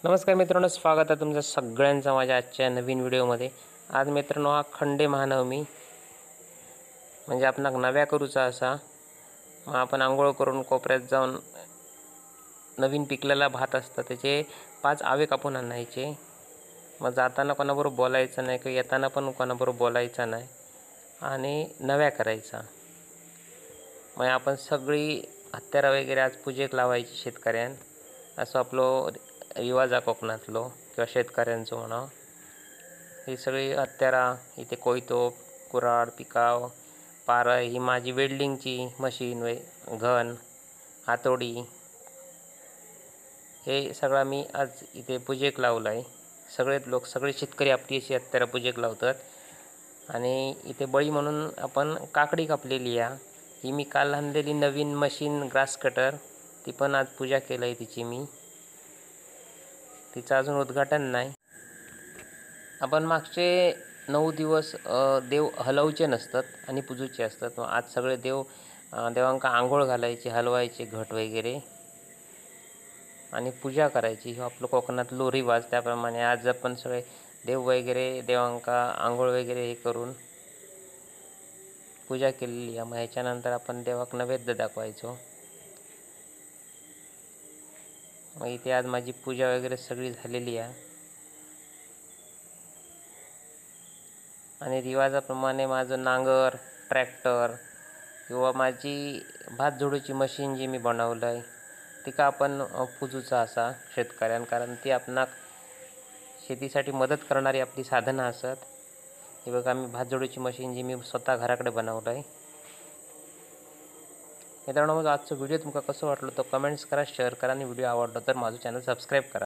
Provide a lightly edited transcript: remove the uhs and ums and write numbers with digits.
नमस्कार मित्रांनो, स्वागत आहे तुमचं सगळ्यांचं माझ्या आजच्या नवीन व्हिडिओमध्ये। आज मित्रांनो हा खंडे महानवमी म्हणजे आपण नव्या करूचा असा। मग आपण आंघोळ करून कोपऱ्यात जाऊन नवीन पिकलेला भात असतं त्याचे 5 आवे कापून आणायचे। मग जाताना कोणाबरोबर बोलायचं नाही किंवा येताना पण कोणाबरोबर बोलायचं नाही आणि नव्या करायचा। मग आपण सगळी हत्यारा वगैरे आज पूजेक लावायची शेतकऱ्यां, असं आपलं रिवाज आहे कोकणातलो किंवा शेतकऱ्यांचं म्हणा। ही सगळी हत्यारा इथे कोयतो, कुऱ्हाड, पिकाव, पारं, ही माझी वेल्डिंगची मशीन घन, हातोडी, हे सगळं मी आज इथे पूजेक लावलं आहे। सगळे शेतकरी आपली अशी हत्यारा पूजेक लावतात। आणि इथे बळी म्हणून आपण काकडी कापलेली आहे। ही मी काल आणलेली नवीन मशीन ग्रास कटर, ती पण आज पूजा केली आहे तिची मी। तिचं अजून उद्घाटन नाही। आपण मागचे 9 दिवस देव हलवचे नसतात आणि पूजूचे असतात। मग आज सगळे देवांका आंघोळ घालायची, हलवायचे घट वगैरे आणि पूजा करायची। ही आपलं कोकणातलो रिवाज। त्याप्रमाणे आज आपण सगळे देव वगैरे देवांका आंघोळ वगैरे हे करून पूजा केलेली आहे। मग ह्याच्यानंतर आपण देवाक नैवेद्य दाखवायचो। मग इथे आज माझी पूजा वगैरे सगळी झालेली आहे आणि रिवाजाप्रमाणे माझं नांगर, ट्रॅक्टर किंवा माझी भात झोडूची मशीन जी मी बनवलं आहे ती का आपण पूजूचा असा शेतकऱ्यां, कारण ती आपणाक शेतीसाठी मदत करणारी आपली साधनं असत। हे बघा, मी भात झोडूची मशीन जी मी स्वतः घराकडे बनवलं आहे। मित्रांनो, मग आजचा व्हिडिओ तुमका कसं वाटलं तो कमेंट्स करा, शेअर करा आणि व्हिडिओ आवडला तर माझं चॅनल सबस्क्राईब करा।